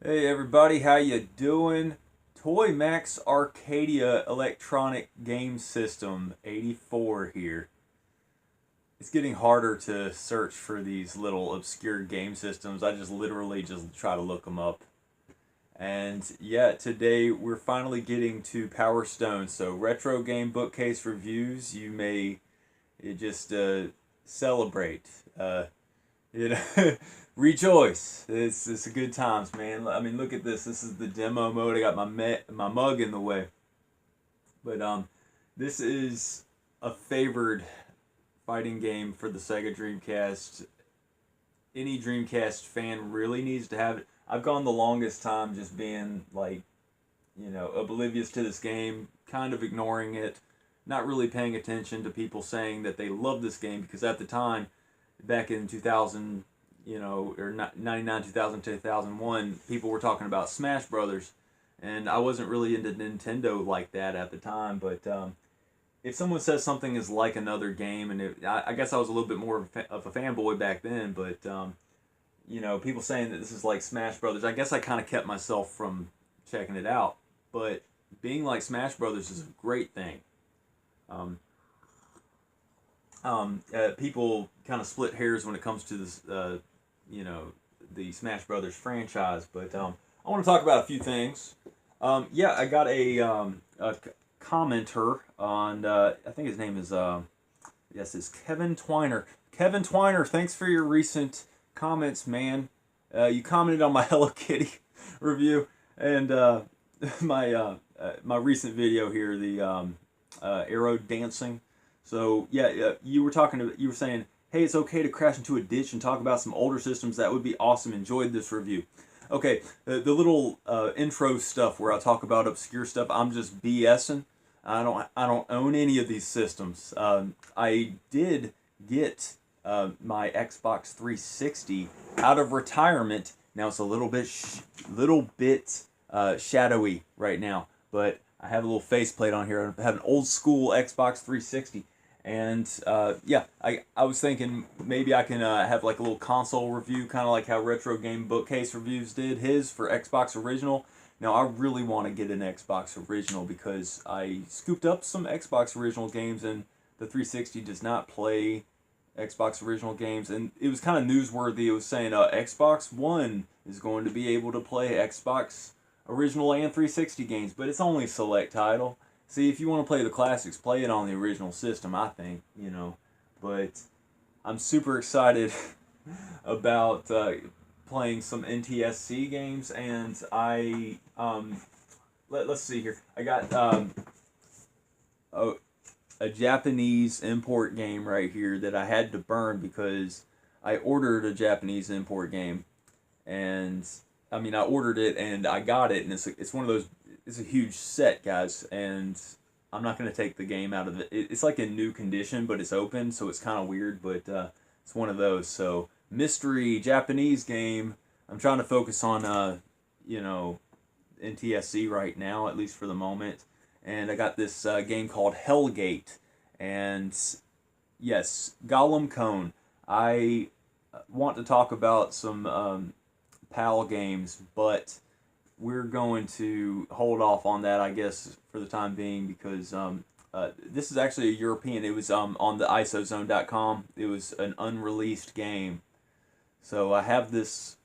Hey everybody, how you doing? Toy Max Arcadia Electronic Game System 84 here. It's getting harder to search for these little obscure game systems. I just literally just try to look them up. And yeah, today we're finally getting to Power Stone. So retro game bookcase reviews, you may just celebrate. You know, rejoice. It's a good times, man. I mean, look at this. This is the demo mode. I got my mug in the way, but this is a favored fighting game for the Sega Dreamcast. Any Dreamcast fan really needs to have it. I've gone the longest time just being like, oblivious to this game, kind of ignoring it, not really paying attention to people saying that they love this game because at the time back in 2000, or 99, 2000, 2001, people were talking about Smash Brothers, and I wasn't really into Nintendo like that at the time, but if someone says something is like another game, and I guess I was a little bit more of a fanboy back then, but, people saying that this is like Smash Brothers, I guess I kind of kept myself from checking it out, but being like Smash Brothers is a great thing. People kind of split hairs when it comes to this, the Smash Brothers franchise. But I want to talk about a few things. I got a commenter on, I think his name is, yes, it's Kevin Twiner. Kevin Twiner, thanks for your recent comments, man. You commented on my Hello Kitty review and my recent video here, the arrow dancing. So yeah, you were saying, hey, it's okay to crash into a ditch and talk about some older systems. That would be awesome. Enjoyed this review. Okay, the little intro stuff where I talk about obscure stuff, I'm just BSing. I don't own any of these systems. I did get my Xbox 360 out of retirement. Now it's a little bit shadowy right now, but I have a little faceplate on here. I have an old school Xbox 360. And I was thinking maybe I can have like a little console review, kind of like how Retro Game Bookcase Reviews did his for Xbox Original. Now I really want to get an Xbox Original because I scooped up some Xbox Original games and the 360 does not play Xbox Original games. And it was kind of newsworthy. It was saying Xbox One is going to be able to play Xbox Original and 360 games, but it's only select title. See, if you want to play the classics, play it on the original system, I think, But I'm super excited about playing some NTSC games, and let's see here. I got a Japanese import game right here that I had to burn because I ordered a Japanese import game, and I ordered it and I got it, and it's one of those. It's a huge set, guys, and I'm not going to take the game out of it. It's like in new condition, but it's open, so it's kind of weird, but it's one of those. So, mystery Japanese game. I'm trying to focus on, NTSC right now, at least for the moment. And I got this game called Hellgate, and yes, Gollum Cone. I want to talk about some PAL games, but we're going to hold off on that, I guess, for the time being, because this is actually a European. It was on the isozone.com. It was an unreleased game. So I have this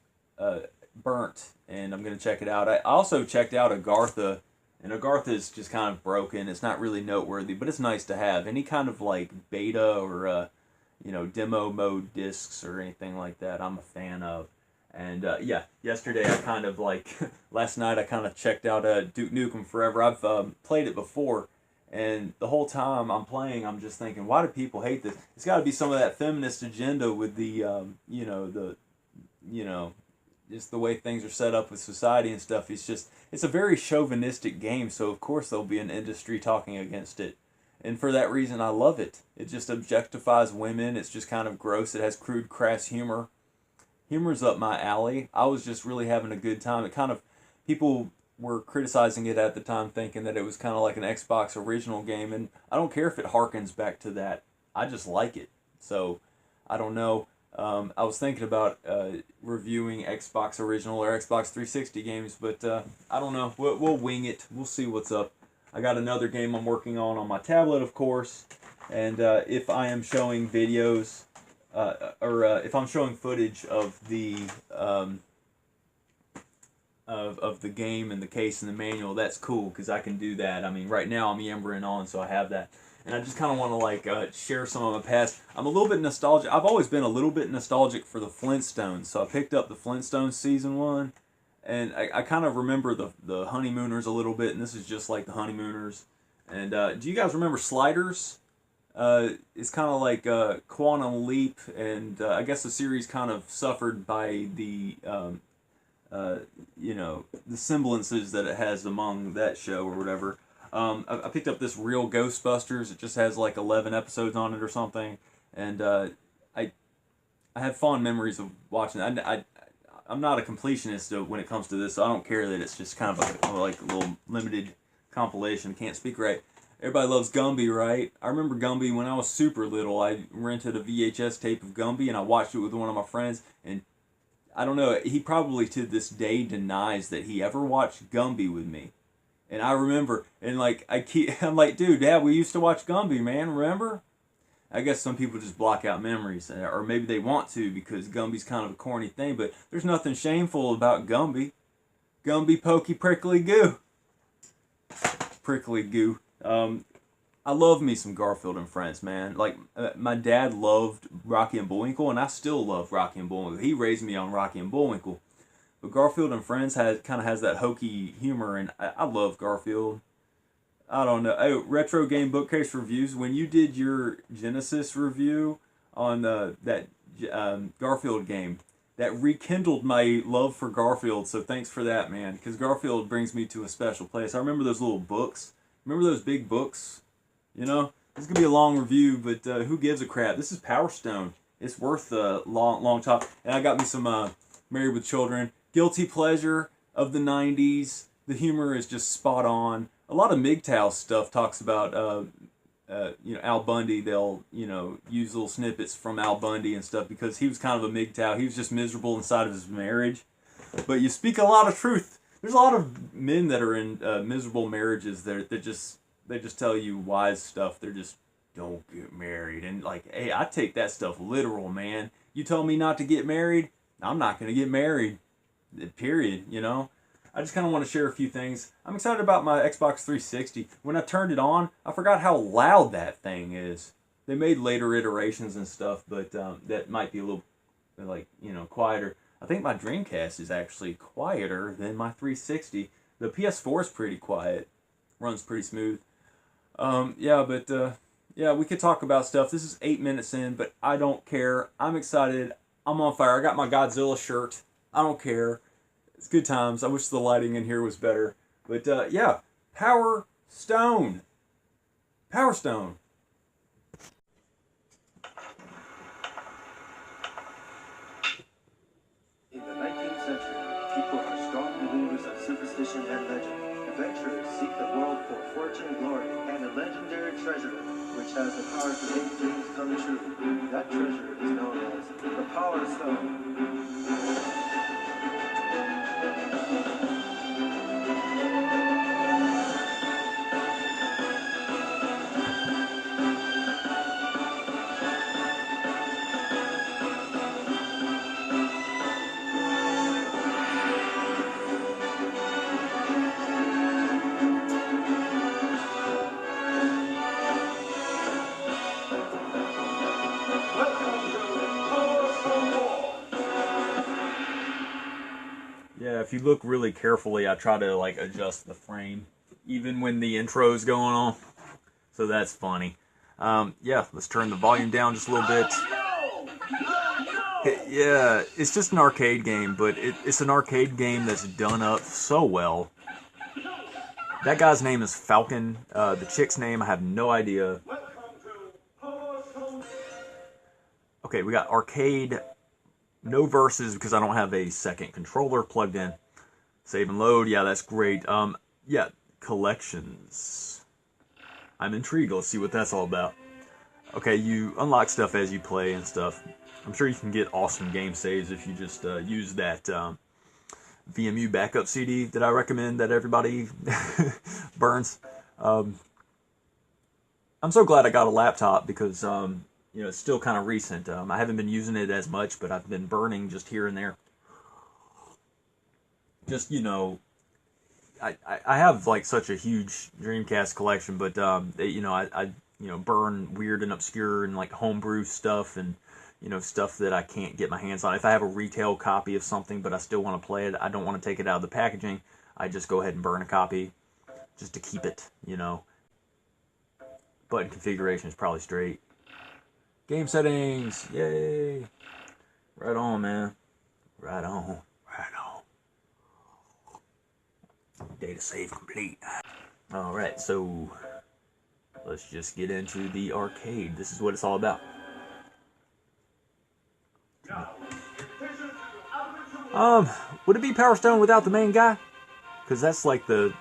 burnt, and I'm going to check it out. I also checked out Agartha, and Agartha is just kind of broken. It's not really noteworthy, but it's nice to have. Any kind of like beta or, demo mode discs or anything like that, I'm a fan of. And yesterday I kind of last night I kind of checked out Duke Nukem Forever. I've played it before, and the whole time I'm playing, I'm just thinking, why do people hate this? It's got to be some of that feminist agenda with the, just the way things are set up with society and stuff. It's a very chauvinistic game, so of course there'll be an industry talking against it. And for that reason, I love it. It just objectifies women. It's just kind of gross. It has crude, crass humor. Humor's up my alley. I was just really having a good time. People were criticizing it at the time, thinking that it was kind of like an Xbox original game, and I don't care if it harkens back to that. I just like it. So, I don't know. I was thinking about reviewing Xbox original or Xbox 360 games, but I don't know. We'll wing it. We'll see what's up. I got another game I'm working on my tablet, of course, and if I am showing videos or if I'm showing footage of the of the game and the case and the manual, that's cool because I can do that. I mean, right now I'm yammering on, so I have that. And I just kind of want to like share some of my past. I'm a little bit nostalgic. I've always been a little bit nostalgic for the Flintstones. So I picked up the Flintstones season 1, and I kind of remember the Honeymooners a little bit. And this is just like the Honeymooners. And do you guys remember Sliders? It's kind of like Quantum Leap, and I guess the series kind of suffered by the you know, the semblances that it has among that show or whatever. I picked up this Real Ghostbusters. It just has like 11 episodes on it or something, and I have fond memories of watching it. I'm not a completionist when it comes to this, so I don't care that it's just kind of like a little limited compilation. Can't speak right. Everybody loves Gumby, right? I remember Gumby when I was super little. I rented a VHS tape of Gumby, and I watched it with one of my friends, and I don't know, he probably to this day denies that he ever watched Gumby with me. And I remember, and like, I'm like, dude, Dad, we used to watch Gumby, man, remember? I guess some people just block out memories, or maybe they want to because Gumby's kind of a corny thing, but there's nothing shameful about Gumby. Gumby, pokey, prickly goo. Prickly goo. I love me some Garfield and Friends, man. Like, my dad loved Rocky and Bullwinkle, and I still love Rocky and Bullwinkle. He raised me on Rocky and Bullwinkle. But Garfield and Friends kind of has that hokey humor, and I love Garfield. I don't know. Oh, Retro Game Bookcase Reviews. When you did your Genesis review on that Garfield game, that rekindled my love for Garfield, so thanks for that, man. Because Garfield brings me to a special place. I remember those little books. Remember those big books? You know? This is going to be a long review, but who gives a crap? This is Power Stone. It's worth a long talk. And I got me some Married with Children. Guilty pleasure of the 90s. The humor is just spot on. A lot of MGTOW stuff talks about, you know, Al Bundy. They'll, you know, use little snippets from Al Bundy and stuff because he was kind of a MGTOW. He was just miserable inside of his marriage. But you speak a lot of truth. There's a lot of men that are in miserable marriages that they just tell you wise stuff. They're just, don't get married. And like, hey, I take that stuff literal, man. You tell me not to get married, I'm not going to get married. Period, you know? I just kind of want to share a few things. I'm excited about my Xbox 360. When I turned it on, I forgot how loud that thing is. They made later iterations and stuff, but that might be a little, like, you know, quieter. I think my Dreamcast is actually quieter than my 360. The PS4 is pretty quiet. Runs pretty smooth. Yeah, but, yeah, we could talk about stuff. This is 8 minutes in, but I don't care. I'm excited. I'm on fire. I got my Godzilla shirt. I don't care. It's good times. I wish the lighting in here was better. But, yeah, Power Stone. Power Stone. In the 19th century, people are strong believers of superstition and legend. Adventurers seek the world for fortune, glory, and a legendary treasure, which has the power to make dreams come true. That treasure is known as the Power Stone. Yeah, if you look really carefully, I try to like adjust the frame, even when the intro's going on. So that's funny. Yeah, let's turn the volume down just a little bit. Yeah, it's just an arcade game, but it's an arcade game that's done up so well. That guy's name is Falcon. The chick's name, I have no idea. Okay, we got arcade. No verses because I don't have a second controller plugged in. Save and load. Yeah, that's great. Yeah, collections. I'm intrigued. Let's see what that's all about. Okay, you unlock stuff as you play and stuff. I'm sure you can get awesome game saves if you just use that VMU backup CD that I recommend that everybody burns. I'm so glad I got a laptop because it's still kind of recent. I haven't been using it as much, but I've been burning just here and there. Just I have like such a huge Dreamcast collection, but I burn weird and obscure and like homebrew stuff and stuff that I can't get my hands on. If I have a retail copy of something but I still want to play it, I don't want to take it out of the packaging. I just go ahead and burn a copy just to keep it, Button configuration is probably straight. Game settings, yay! Right on, man. Right on. Data save complete. Alright, so let's just get into the arcade. This is what it's all about. Would it be Power Stone without the main guy? Because that's like the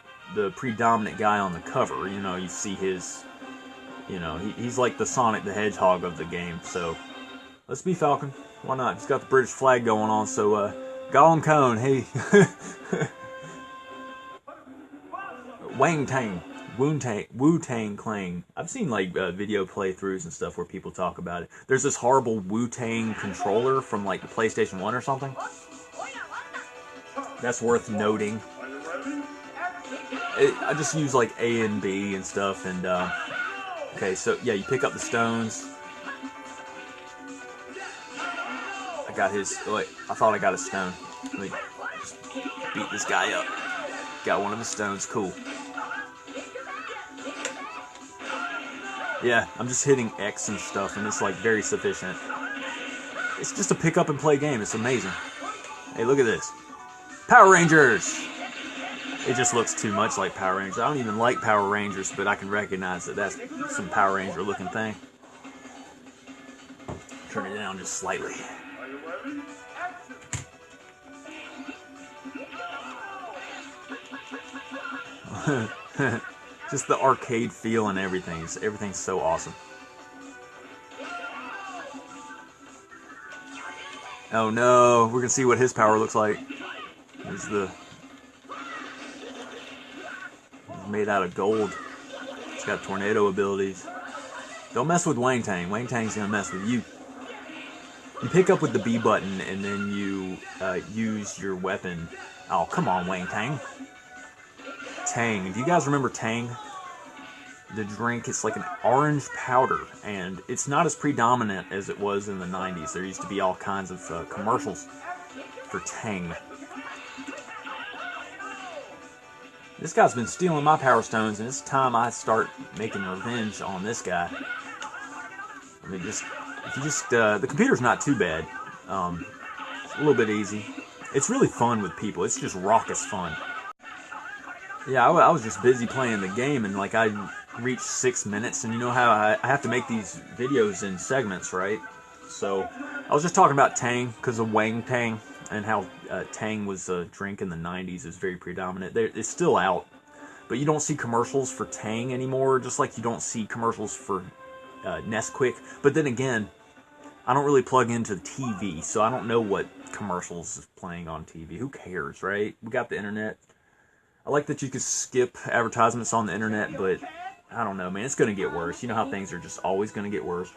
predominant guy on the cover. You see his, he's like the Sonic the Hedgehog of the game. So let's be Falcon. Why not? He's got the British flag going on. So Gollum Cone, hey. Wang Tang, Wu-Tang Clan. I've seen like video playthroughs and stuff where people talk about it. There's this horrible Wu-Tang controller from like the PlayStation 1 or something. That's worth noting. I just use like A and B and stuff, and okay, so yeah, you pick up the stones. I got his. Wait, I thought I got a stone. Let me just beat this guy up. Got one of the stones. Cool. Yeah, I'm just hitting X and stuff, and it's like very sufficient. It's just a pick up and play game. It's amazing. Hey, look at this. Power Rangers! It just looks too much like Power Rangers. I don't even like Power Rangers, but I can recognize that that's some Power Ranger looking thing. Turn it down just slightly. Just the arcade feel and everything. Everything's so awesome. Oh no, we're gonna see what his power looks like. He's made out of gold. He's got tornado abilities. Don't mess with Wang Tang. Wang Tang's gonna mess with you. You pick up with the B button and then you use your weapon. Oh, come on, Wang Tang. Tang. Do you guys remember Tang? The drink, it's like an orange powder, and it's not as predominant as it was in the 90s. There used to be all kinds of commercials for Tang. This guy's been stealing my Power Stones, and it's time I start making revenge on this guy. I mean, the computer's not too bad. It's a little bit easy. It's really fun with people. It's just raucous fun. Yeah, I was just busy playing the game, and like I reached 6 minutes, and you know how I have to make these videos in segments, right? So I was just talking about Tang because of Wang Tang and how Tang was a drink in the 90s is very predominant. It's still out, but you don't see commercials for Tang anymore, just like you don't see commercials for Nesquik. But then again, I don't really plug into the TV, so I don't know what commercials is playing on TV. Who cares, right? We got the internet. I like that you could skip advertisements on the internet, but I don't know, man. It's going to get worse. You know how things are just always going to get worse.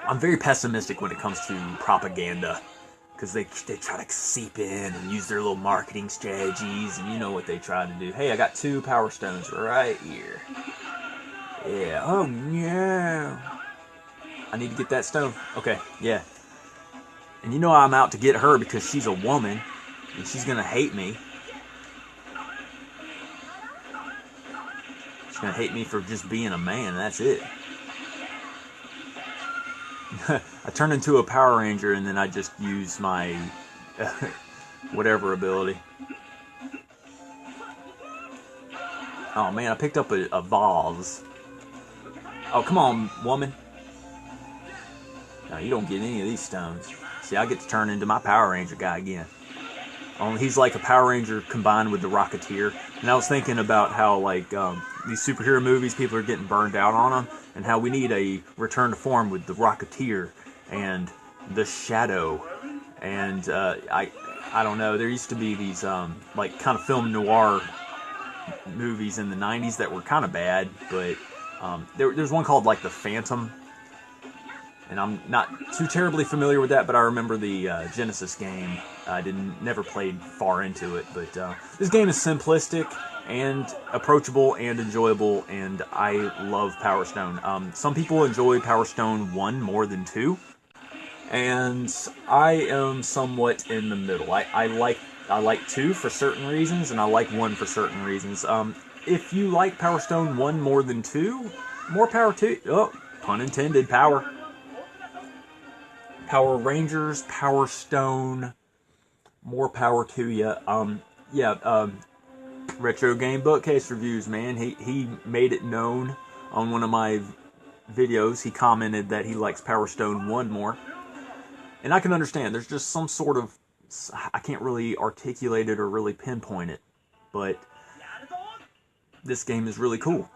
I'm very pessimistic when it comes to propaganda, because they try to seep in and use their little marketing strategies, and you know what they try to do. Hey, I got 2 Power Stones right here. Yeah. Oh, yeah. I need to get that stone. Okay, yeah. And you know I'm out to get her because she's a woman. And she's gonna hate me. She's gonna hate me for just being a man, that's it. I turn into a Power Ranger and then I just use my whatever ability. Oh man, I picked up a vase. Oh, come on, woman. No, you don't get any of these stones. See, I get to turn into my Power Ranger guy again. He's like a Power Ranger combined with the Rocketeer. And I was thinking about how, like, these superhero movies, people are getting burned out on them, and how we need a return to form with the Rocketeer and the Shadow. And I don't know, there used to be these, like, kind of film noir movies in the 90s that were kind of bad, but there's one called, like, The Phantom. And I'm not too terribly familiar with that, but I remember the Genesis game. I never played far into it, but this game is simplistic and approachable and enjoyable, and I love Power Stone. Some people enjoy Power Stone 1 more than 2, and I am somewhat in the middle. I like 2 for certain reasons, and I like 1 for certain reasons. If you like Power Stone 1 more than 2, more power to you. Oh, pun intended, power. Power Rangers, Power Stone, more power to you. Retro Game Bookcase Reviews, man. He made it known on one of my videos. He commented that he likes Power Stone 1 more. And I can understand. There's just some sort of... I can't really articulate it or really pinpoint it. But this game is really cool.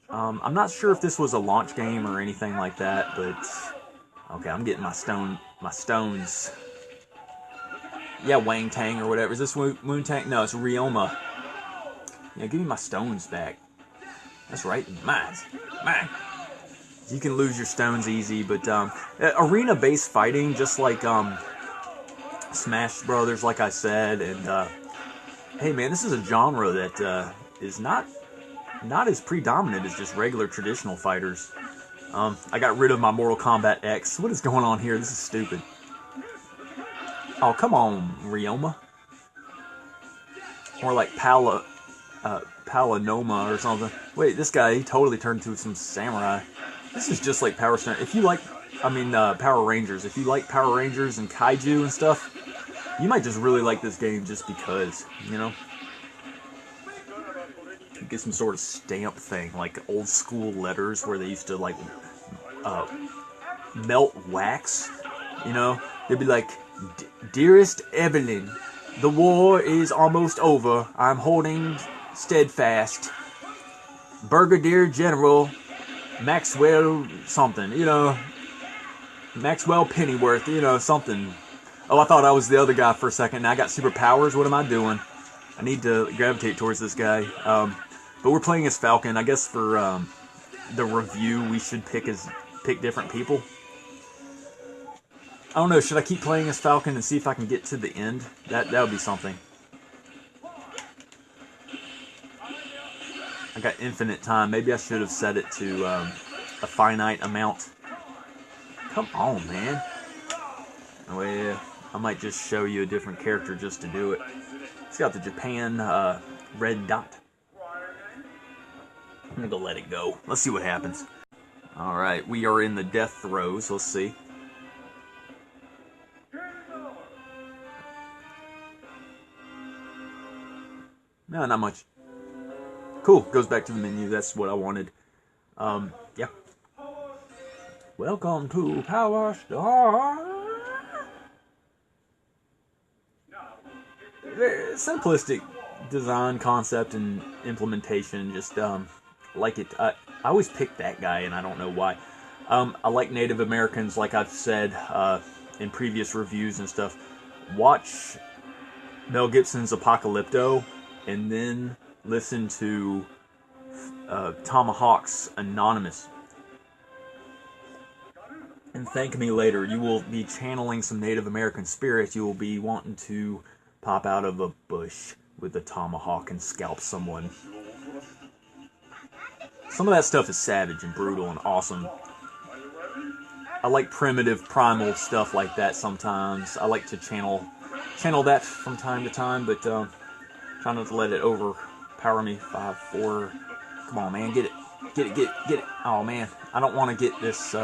I'm not sure if this was a launch game or anything like that, but... Okay, I'm getting my stones. Yeah, Wang Tang or whatever. Is this Moon Tang? No, it's Ryoma. Yeah, give me my stones back. That's right, mine. You can lose your stones easy, but arena-based fighting, just like Smash Brothers, like I said, and hey man, this is a genre that is not as predominant as just regular traditional fighters. I got rid of my Mortal Kombat X. What is going on here? This is stupid. Oh, come on, Ryoma. More like Palanoma or something. Wait, this guy, he totally turned into some samurai. This is just like Power Stone. If you like, Power Rangers. If you like Power Rangers and Kaiju and stuff, you might just really like this game just because, you know? You get some sort of stamp thing, like old school letters where they used to, like, melt wax, you know? They'd be like, "Dearest Evelyn, the war is almost over. I'm holding steadfast. Brigadier General Maxwell something, you know, Maxwell Pennyworth, you know, something." Oh, I thought I was the other guy for a second. Now I got superpowers. What am I doing? I need to gravitate towards this guy. But we're playing as Falcon. I guess for the review, we should pick different people. I don't know. Should I keep playing as Falcon and see if I can get to the end? That would be something. I got infinite time. Maybe I should have set it to a finite amount. Come on, man. Well, I might just show you a different character just to do it. It's got the Japan red dot. I'm gonna let it go. Let's see what happens. Alright, we are in the death throes. Let's see. No, not much. Cool, goes back to the menu. That's what I wanted. Yeah. Welcome to Power Star. Simplistic design, concept, and implementation. Just like it. I always pick that guy, and I don't know why. I like Native Americans, like I've said in previous reviews and stuff. Watch Mel Gibson's Apocalypto, and then listen to Tomahawk's Anonymous. And thank me later. You will be channeling some Native American spirit. You will be wanting to pop out of a bush with a tomahawk and scalp someone. Some of that stuff is savage and brutal and awesome. I like primitive, primal stuff like that sometimes. I like to channel that from time to time, but try not to let it overpower me. 5, 4. Come on, man, get it. Get it. Oh, man, I don't want to get this.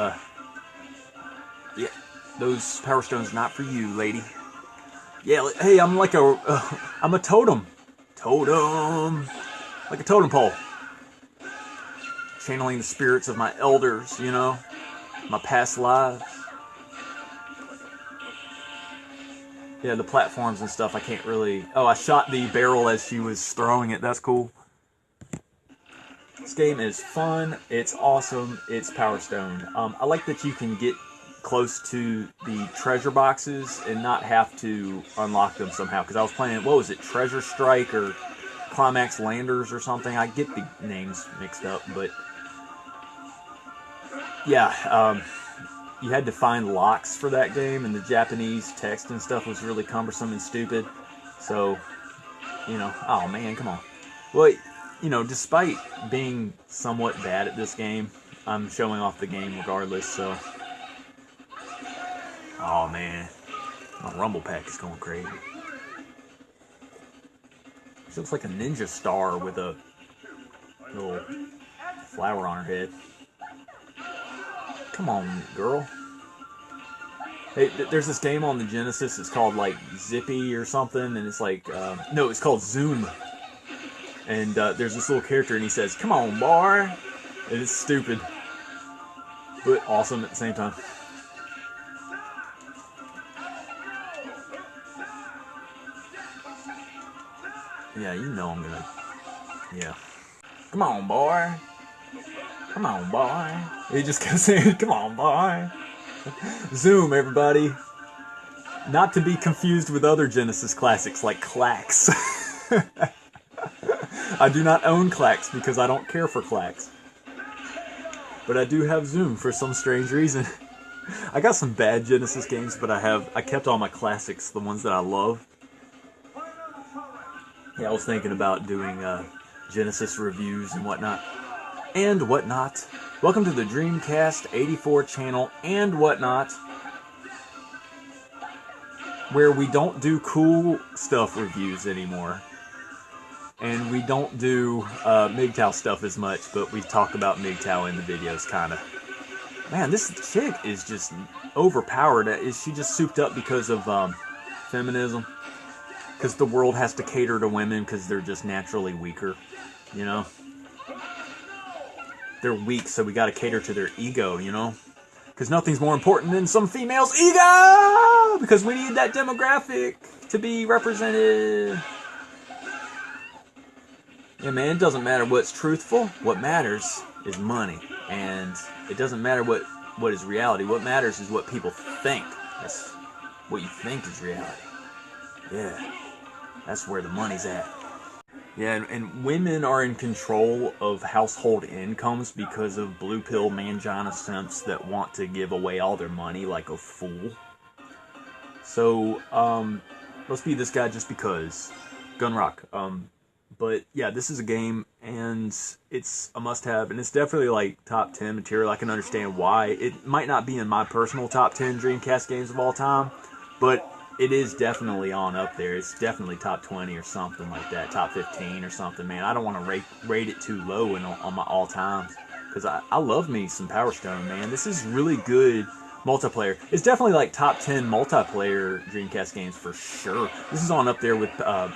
Yeah, those Power Stones not for you, lady. Yeah, hey, I'm like I'm a totem. Like a totem pole. Channeling the spirits of my elders, you know, my past lives. Yeah, the platforms and stuff, I can't really... Oh, I shot the barrel as she was throwing it. That's cool. This game is fun. It's awesome. It's Power Stone. I like that you can get close to the treasure boxes and not have to unlock them somehow. Because I was playing, what was it, Treasure Strike or Climax Landers or something? I get the names mixed up, but... Yeah, you had to find locks for that game, and the Japanese text and stuff was really cumbersome and stupid. So, you know, oh man, come on. Well, you know, despite being somewhat bad at this game, I'm showing off the game regardless, so... Oh man, my Rumble Pack is going crazy. She looks like a ninja star with a little flower on her head. Come on, girl. Hey, there's this game on the Genesis. It's called like Zippy or something, and it's like no, it's called Zoom. And there's this little character, and he says, "Come on, boy," and it's stupid, but awesome at the same time. Yeah, you know I'm gonna. Yeah. Come on, boy. Come on, boy. He just kept saying, "Come on, boy." Zoom, everybody. Not to be confused with other Genesis classics like Clax. I do not own Clax because I don't care for Clax. But I do have Zoom for some strange reason. I got some bad Genesis games, but I kept all my classics, the ones that I love. Yeah, I was thinking about doing Genesis reviews and whatnot. And whatnot. Welcome to the Dreamcast 84 channel and whatnot, where we don't do cool stuff reviews anymore. And we don't do MGTOW stuff as much, but we talk about MGTOW in the videos, kind of. Man, this chick is just overpowered. Is she just souped up because of feminism? Because the world has to cater to women because they're just naturally weaker, you know? They're weak, so we gotta cater to their ego, you know? Because nothing's more important than some female's ego! Because we need that demographic to be represented. Yeah, man, it doesn't matter what's truthful. What matters is money. And it doesn't matter what is reality. What matters is what people think. That's what you think is reality. Yeah, that's where the money's at. Yeah, and women are in control of household incomes because of blue pill mangina simps that want to give away all their money like a fool. So, let's be this guy just because. Gunrock. But yeah, this is a game, and it's a must-have, and it's definitely like top 10 material. I can understand why. It might not be in my personal top 10 Dreamcast games of all time, but it is definitely on up there. It's definitely top 20 or something like that, top 15 or something, man. I don't want to rate it too low on my all-times, because I love me some Power Stone, man. This is really good multiplayer. It's definitely like top 10 multiplayer Dreamcast games for sure. This is on up there with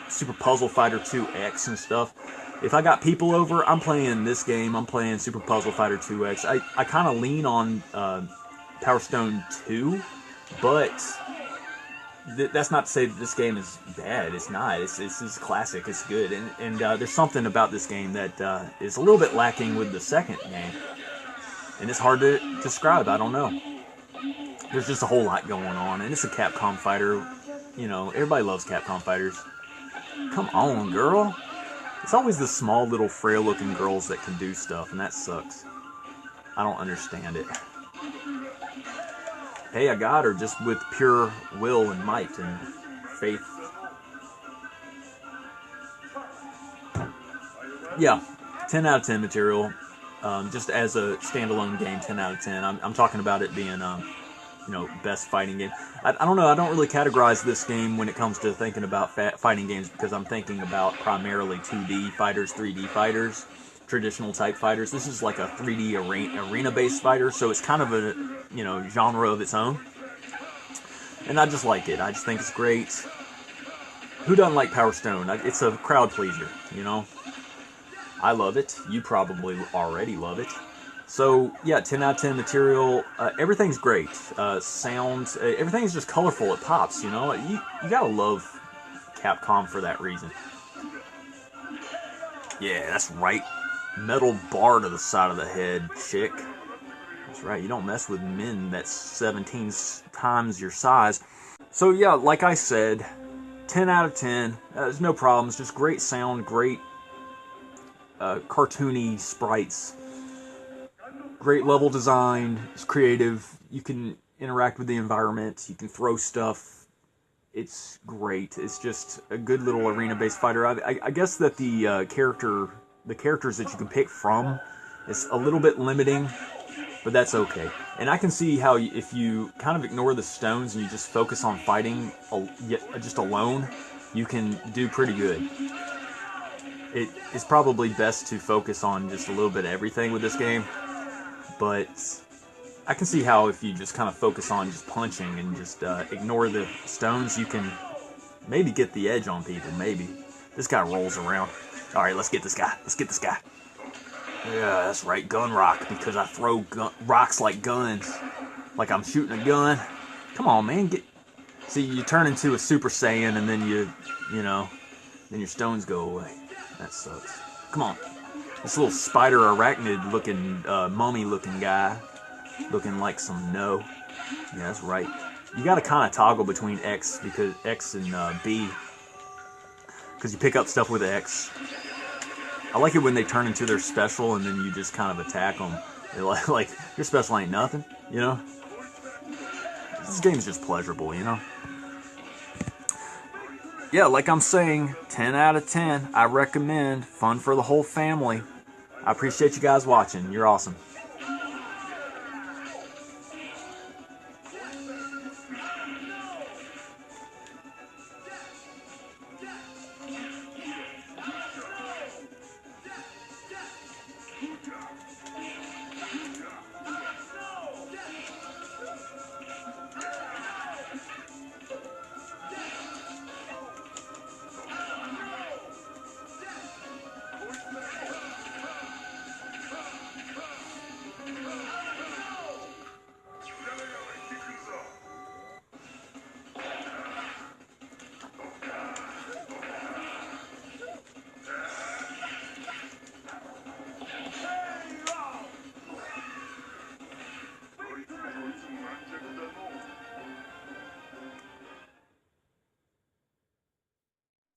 Super Puzzle Fighter 2X and stuff. If I got people over, I'm playing this game. I'm playing Super Puzzle Fighter 2X. I kind of lean on Power Stone 2, but that's not to say that this game is bad. It's not. It's classic. It's good. And there's something about this game that is a little bit lacking with the second game. And it's hard to describe. I don't know. There's just a whole lot going on, and it's a Capcom fighter. You know, everybody loves Capcom fighters. Come on, girl. It's always the small, little, frail-looking girls that can do stuff, and that sucks. I don't understand it. Hey, I got her just with pure will and might and faith. Yeah, 10 out of 10 material. Just as a standalone game, 10 out of 10. I'm talking about it being... you know, best fighting game. I don't know, I don't really categorize this game when it comes to thinking about fighting games because I'm thinking about primarily 2D fighters, 3D fighters, traditional type fighters. This is like a 3D arena-based fighter, so it's kind of a, you know, genre of its own. And I just like it. I just think it's great. Who doesn't like Power Stone? It's a crowd pleaser, you know? I love it. You probably already love it. So yeah, 10 out of 10 material. Everything's great. Sound, everything's just colorful. It pops. You know, you gotta love Capcom for that reason. Yeah, that's right. Metal bar to the side of the head, chick. That's right. You don't mess with men that's 17 times your size. So yeah, like I said, 10 out of 10. There's no problems. Just great sound, great cartoony sprites. Great level design, it's creative, you can interact with the environment, you can throw stuff, it's great. It's just a good little arena-based fighter. I guess that the characters that you can pick from is a little bit limiting, but that's okay. And I can see how if you kind of ignore the stones and you just focus on fighting just alone, you can do pretty good. It is probably best to focus on just a little bit of everything with this game. But I can see how if you just kind of focus on just punching and just ignore the stones, you can maybe get the edge on people, maybe. This guy rolls around. Alright, let's get this guy. Let's get this guy. Yeah, that's right, gun rock, because I throw rocks like guns. Like I'm shooting a gun. Come on, man, See, you turn into a Super Saiyan and then then your stones go away. That sucks. Come on. This little spider arachnid looking, mummy looking guy. Looking like some no. Yeah, that's right. You gotta kind of toggle between X and B. Because you pick up stuff with X. I like it when they turn into their special and then you just kind of attack them. They're like, your special ain't nothing, you know? This game's just pleasurable, you know? Yeah, like I'm saying, 10 out of 10. I recommend. Fun for the whole family. I appreciate you guys watching. You're awesome.